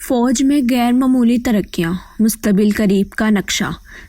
فوج میں غیر معمولی ترقیاں، مستقبل قریب کا نقشہ۔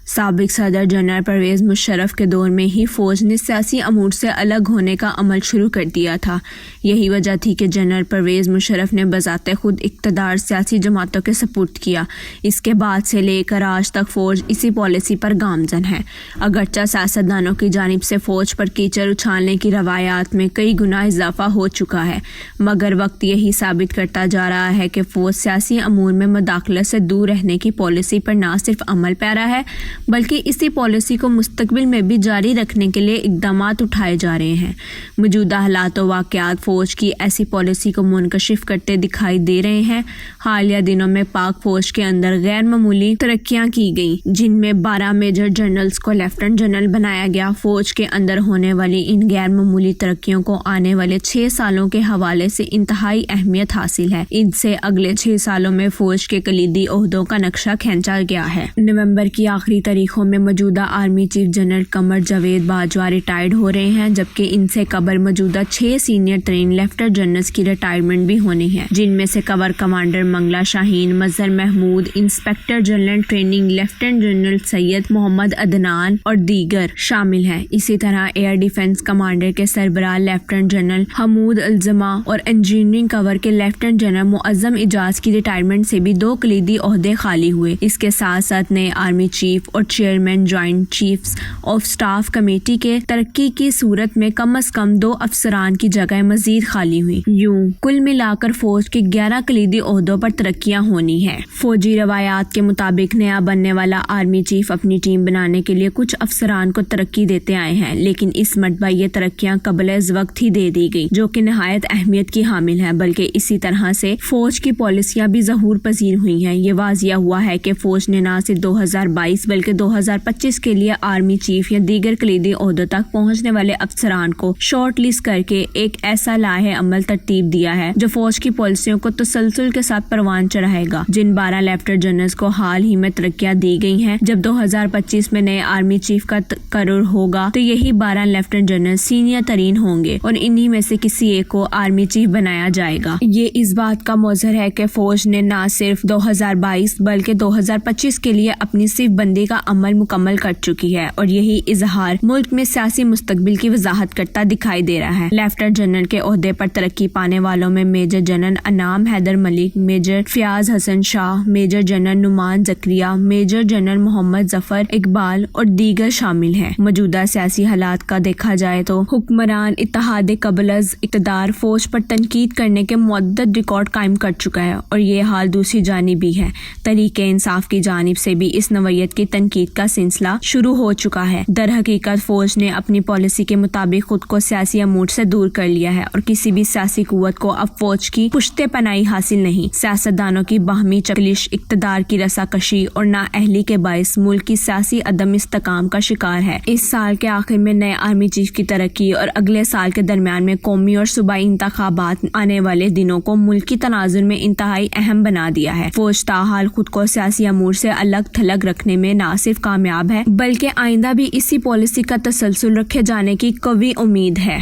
سابق صدر جنرل پرویز مشرف کے دور میں ہی فوج نے سیاسی امور سے الگ ہونے کا عمل شروع کر دیا تھا۔ یہی وجہ تھی کہ جنرل پرویز مشرف نے بذات خود اقتدار سیاسی جماعتوں کے سپرد کیا۔ اس کے بعد سے لے کر آج تک فوج اسی پالیسی پر گامزن ہے۔ اگرچہ سیاستدانوں کی جانب سے فوج پر کیچڑ اچھالنے کی روایات میں کئی گنا اضافہ ہو چکا ہے، مگر وقت یہی ثابت کرتا جا رہا ہے کہ فوج سیاسی امور میں مداخلت سے دور رہنے کی پالیسی پر نہ صرف عمل پیرا ہے بلکہ اسی پالیسی کو مستقبل میں بھی جاری رکھنے کے لیے اقدامات اٹھائے جا رہے ہیں۔ موجودہ حالات و واقعات فوج کی ایسی پالیسی کو منکشف کرتے دکھائی دے رہے ہیں۔ حالیہ دنوں میں پاک فوج کے اندر غیر معمولی ترقیاں کی گئیں، جن میں 12 میجر جنرلز کو لیفٹیننٹ جنرل بنایا گیا۔ فوج کے اندر ہونے والی ان غیر معمولی ترقیوں کو آنے والے 6 سالوں کے حوالے سے انتہائی اہمیت حاصل ہے۔ ان سے اگلے 6 سالوں میں فوج کے کلیدی عہدوں کا نقشہ کھینچا گیا ہے۔ نومبر کی آخری تاریخوں میں موجودہ army chief general Qamar Javed Bajwa retired ہو رہے ہیں، جبکہ ان سے قبل موجودہ 6 سینئر ترین لیفٹیننٹ جنرلز کی ریٹائرمنٹ بھی ہونی ہے، جن میں سے corps commander Mangla Shaheen, Mazhar Mahmood, inspector general training lieutenant general Syed Muhammad Adnan اور دیگر شامل ہیں۔ اسی طرح ایئر ڈیفنس کمانڈر کے سربراہ لیفٹیننٹ جنرل حمود الزماں اور انجینئرنگ کور کے لیفٹیننٹ جنرل معظم اجاز کی ریٹائرمنٹ سے بھی 2 کلیدی عہدے خالی ہوئے۔ اس کے ساتھ ساتھ نئے آرمی چیف اور chairman joint chiefs of staff committee کے ترقی کی صورت میں کم از کم 2 افسران کی جگہ مزید خالی ہوئی۔ یوں کل ملا کر فوج کے 11 کلیدی عہدوں پر ترقیاں ہونی ہے۔ فوجی روایات کے مطابق نیا بننے والا آرمی چیف اپنی ٹیم بنانے کے لیے کچھ افسران کو ترقی دیتے آئے ہیں، لیکن اس مرتبہ یہ ترقیاں قبل از وقت ہی دے دی گئی، جو کہ نہایت اہمیت کی حامل ہے، بلکہ اسی طرح سے فوج کی پالیسیاں بھی ظہور پذیر ہوئی ہیں۔ یہ واضح ہوا ہے کہ فوج نے نہ صرف 2022 بلکہ 2025 کے لیے آرمی چیف یا دیگر کلیدی عہدوں تک پہنچنے والے افسران کو شارٹ لسٹ کر کے ایک ایسا لائحہ عمل ترتیب دیا ہے جو فوج کی پالیسیوں کو تسلسل کے ساتھ پروان چڑھائے گا۔ جن 12 لیفٹیننٹ جنرلز کو حال ہی میں ترقیاں دی گئی ہیں، جب 2025 میں نئے آرمی چیف کا تقرر ہوگا تو یہی 12 لیفٹیننٹ جنرل سینئر ترین ہوں گے اور انہی میں سے کسی ایک کو آرمی چیف بنایا جائے گا۔ یہ اس بات کا مظہر ہے کہ فوج نے نہ صرف 2022 بلکہ 2025 کے لیے اپنی صف بندی کا عمل مکمل کر چکی ہے، اور یہی اظہار ملک میں سیاسی مستقبل کی وضاحت کرتا دکھائی دے رہا ہے۔ لیفٹیننٹ جنرل کے عہدے پر ترقی پانے والوں میں میجر جنرل انعام حیدر ملک، میجر فیاض حسن شاہ، میجر جنرل نعمان زکریا، میجر جنرل محمد ظفر اقبال اور دیگر شامل ہیں۔ موجودہ سیاسی حالات کا دیکھا جائے تو حکمران اتحاد قبل از اقتدار فوج پر تنقید کرنے کے متعدد ریکارڈ قائم کر چکا ہے، اور یہ حال دوسری جانب بھی ہے۔ تحریک انصاف کی جانب سے بھی اس نوعیت کی تنقید کا سلسلہ شروع ہو چکا ہے۔ در حقیقت فوج نے اپنی پالیسی کے مطابق خود کو سیاسی امور سے دور کر لیا ہے، اور کسی بھی سیاسی قوت کو اب فوج کی پشت پناہی حاصل نہیں۔ سیاستدانوں کی باہمی چکلش، اقتدار کی رساکشی اور نااہلی کے باعث ملک کی سیاسی عدم استحکام کا شکار ہے۔ اس سال کے آخر میں نئے آرمی چیف کی ترقی اور اگلے سال کے درمیان میں قومی اور صوبائی انتخابات آنے والے دنوں کو ملکی تناظر میں انتہائی اہم بنا دیا ہے۔ فوج تاحال خود کو سیاسی امور سے الگ تھلگ رکھنے میں نہ صرف کامیاب ہے بلکہ آئندہ بھی اسی پالیسی کا تسلسل رکھے جانے کی قوی امید ہے۔